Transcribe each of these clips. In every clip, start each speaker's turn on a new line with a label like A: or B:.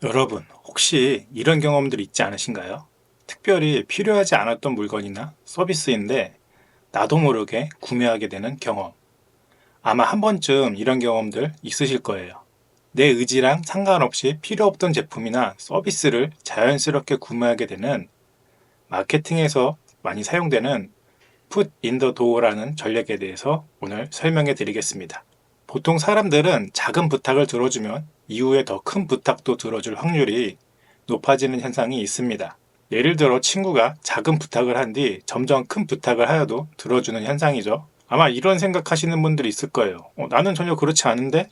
A: 여러분, 혹시 이런 경험들 있지 않으신가요? 특별히 필요하지 않았던 물건이나 서비스인데 나도 모르게 구매하게 되는 경험. 아마 한 번쯤 이런 경험들 있으실 거예요. 내 의지랑 상관없이 필요 없던 제품이나 서비스를 자연스럽게 구매하게 되는 마케팅에서 많이 사용되는 Put in the door라는 전략에 대해서 오늘 설명해 드리겠습니다. 보통 사람들은 작은 부탁을 들어주면 이후에 더 큰 부탁도 들어줄 확률이 높아지는 현상이 있습니다. 예를 들어 친구가 작은 부탁을 한 뒤 점점 큰 부탁을 하여도 들어주는 현상이죠. 아마 이런 생각하시는 분들이 있을 거예요. 나는 전혀 그렇지 않은데?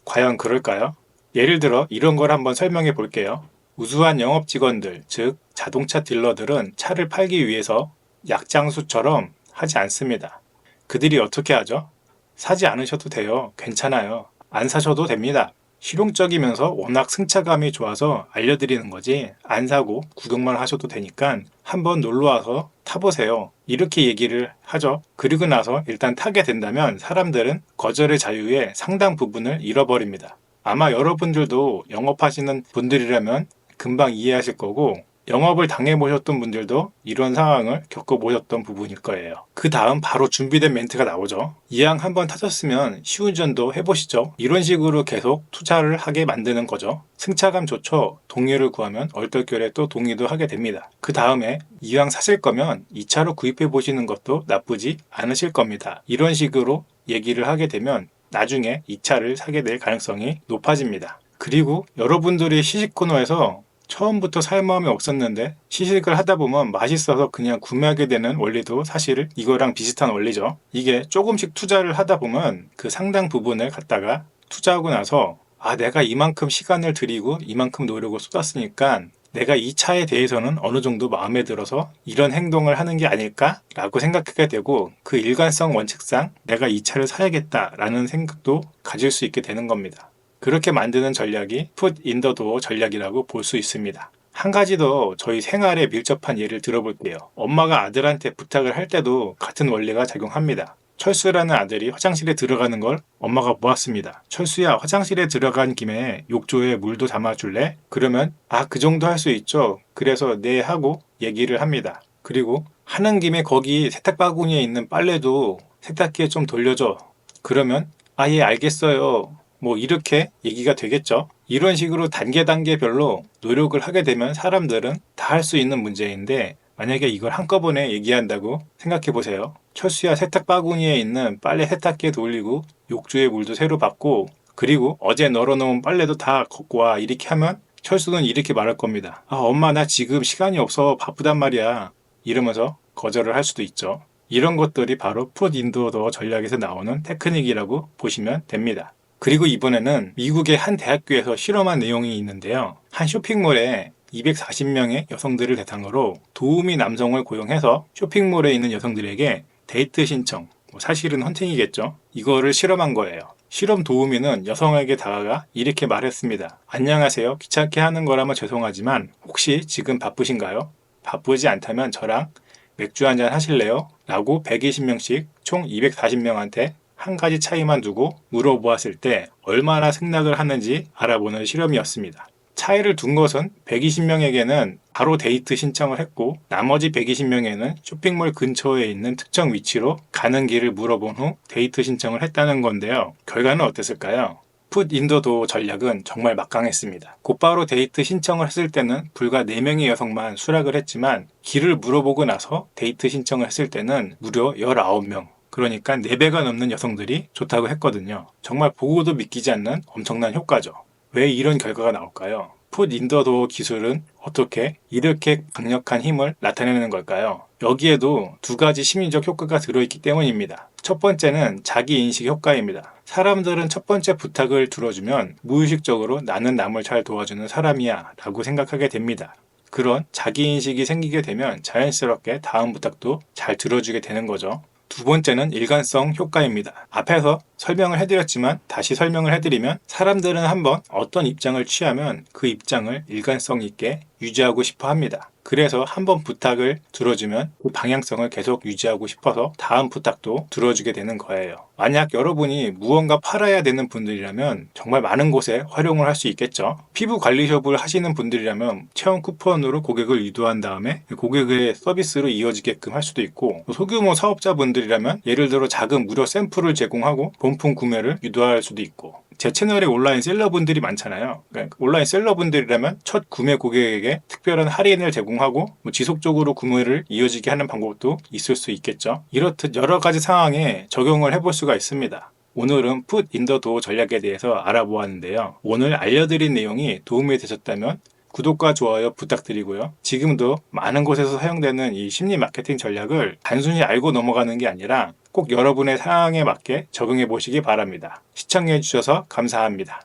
A: 과연 그럴까요? 예를 들어 이런 걸 한번 설명해 볼게요. 우수한 영업 직원들, 즉 자동차 딜러들은 차를 팔기 위해서 약장수처럼 하지 않습니다. 그들이 어떻게 하죠? 사지 않으셔도 돼요. 괜찮아요. 안 사셔도 됩니다. 실용적이면서 워낙 승차감이 좋아서 알려드리는 거지 안 사고 구경만 하셔도 되니까 한번 놀러와서 타보세요. 이렇게 얘기를 하죠. 그리고 나서 일단 타게 된다면 사람들은 거절의 자유의 상당 부분을 잃어버립니다. 아마 여러분들도 영업하시는 분들이라면 금방 이해하실 거고 영업을 당해보셨던 분들도 이런 상황을 겪어보셨던 부분일 거예요. 그 다음 바로 준비된 멘트가 나오죠. 이왕 한번 타셨으면 시운전도 해보시죠. 이런 식으로 계속 투자를 하게 만드는 거죠. 승차감 좋죠. 동의를 구하면 얼떨결에 또 동의도 하게 됩니다. 그 다음에 이왕 사실 거면 2차로 구입해 보시는 것도 나쁘지 않으실 겁니다. 이런 식으로 얘기를 하게 되면 나중에 2차를 사게 될 가능성이 높아집니다. 그리고 여러분들이 시식 코너에서 처음부터 살 마음이 없었는데 시식을 하다 보면 맛있어서 그냥 구매하게 되는 원리도 사실 이거랑 비슷한 원리죠. 이게 조금씩 투자를 하다 보면 그 상당 부분을 갖다가 투자하고 나서 내가 이만큼 시간을 들이고 이만큼 노력을 쏟았으니까 내가 이 차에 대해서는 어느 정도 마음에 들어서 이런 행동을 하는 게 아닐까라고 생각하게 되고 그 일관성 원칙상 내가 이 차를 사야겠다라는 생각도 가질 수 있게 되는 겁니다. 그렇게 만드는 전략이 Put in the door 전략이라고 볼 수 있습니다. 한 가지 더 저희 생활에 밀접한 예를 들어볼게요. 엄마가 아들한테 부탁을 할 때도 같은 원리가 작용합니다. 철수라는 아들이 화장실에 들어가는 걸 엄마가 보았습니다. 철수야, 화장실에 들어간 김에 욕조에 물도 담아줄래? 그러면 그 정도 할 수 있죠. 그래서 네 하고 얘기를 합니다. 그리고 하는 김에 거기 세탁바구니에 있는 빨래도 세탁기에 좀 돌려줘. 그러면 예, 알겠어요. 뭐 이렇게 얘기가 되겠죠. 이런 식으로 단계별로 노력을 하게 되면 사람들은 다 할 수 있는 문제인데 만약에 이걸 한꺼번에 얘기한다고 생각해 보세요. 철수야, 세탁 바구니에 있는 빨래 세탁기에 돌리고 욕조에 물도 새로 받고 그리고 어제 널어놓은 빨래도 다 걷고 와 이렇게 하면 철수는 이렇게 말할 겁니다. 엄마 나 지금 시간이 없어 바쁘단 말이야. 이러면서 거절을 할 수도 있죠. 이런 것들이 바로 풋 인도어 전략에서 나오는 테크닉이라고 보시면 됩니다. 그리고 이번에는 미국의 한 대학교에서 실험한 내용이 있는데요. 한 쇼핑몰에 240명의 여성들을 대상으로 도우미 남성을 고용해서 쇼핑몰에 있는 여성들에게 데이트 신청, 사실은 헌팅이겠죠. 이거를 실험한 거예요. 실험 도우미는 여성에게 다가가 이렇게 말했습니다. 안녕하세요. 귀찮게 하는 거라면 죄송하지만 혹시 지금 바쁘신가요? 바쁘지 않다면 저랑 맥주 한잔 하실래요? 라고 120명씩 총 240명한테 한 가지 차이만 두고 물어보았을 때 얼마나 승낙을 하는지 알아보는 실험이었습니다. 차이를 둔 것은 120명에게는 바로 데이트 신청을 했고 나머지 120명에는 쇼핑몰 근처에 있는 특정 위치로 가는 길을 물어본 후 데이트 신청을 했다는 건데요. 결과는 어땠을까요? 풋 인더 도어 전략은 정말 막강했습니다. 곧바로 데이트 신청을 했을 때는 불과 4명의 여성만 수락을 했지만 길을 물어보고 나서 데이트 신청을 했을 때는 무려 19명. 그러니까 4배가 넘는 여성들이 좋다고 했거든요. 정말 보고도 믿기지 않는 엄청난 효과죠. 왜 이런 결과가 나올까요? 풋 인더 도어 기술은 어떻게 이렇게 강력한 힘을 나타내는 걸까요? 여기에도 두 가지 심리적 효과가 들어있기 때문입니다. 첫 번째는 자기인식 효과입니다. 사람들은 첫 번째 부탁을 들어주면 무의식적으로 나는 남을 잘 도와주는 사람이야 라고 생각하게 됩니다. 그런 자기인식이 생기게 되면 자연스럽게 다음 부탁도 잘 들어주게 되는 거죠. 두 번째는 일관성 효과입니다. 앞에서 설명을 해드렸지만 다시 설명을 해드리면, 사람들은 한번 어떤 입장을 취하면 그 입장을 일관성 있게 유지하고 싶어 합니다. 그래서 한번 부탁을 들어주면 그 방향성을 계속 유지하고 싶어서 다음 부탁도 들어주게 되는 거예요. 만약 여러분이 무언가 팔아야 되는 분들이라면 정말 많은 곳에 활용을 할 수 있겠죠. 피부 관리숍을 하시는 분들이라면 체험 쿠폰으로 고객을 유도한 다음에 고객의 서비스로 이어지게끔 할 수도 있고, 소규모 사업자분들이라면 예를 들어 작은 무료 샘플을 제공하고 본품 구매를 유도할 수도 있고, 제 채널에 온라인 셀러분들이 많잖아요. 그러니까 온라인 셀러분들이라면 첫 구매 고객에게 특별한 할인을 제공하고 지속적으로 구매를 이어지게 하는 방법도 있을 수 있겠죠. 이렇듯 여러 가지 상황에 적용을 해볼 수가 있습니다. 오늘은 풋 인더 도어 전략에 대해서 알아보았는데요. 오늘 알려드린 내용이 도움이 되셨다면 구독과 좋아요 부탁드리고요. 지금도 많은 곳에서 사용되는 이 심리 마케팅 전략을 단순히 알고 넘어가는 게 아니라 꼭 여러분의 상황에 맞게 적용해 보시기 바랍니다. 시청해 주셔서 감사합니다.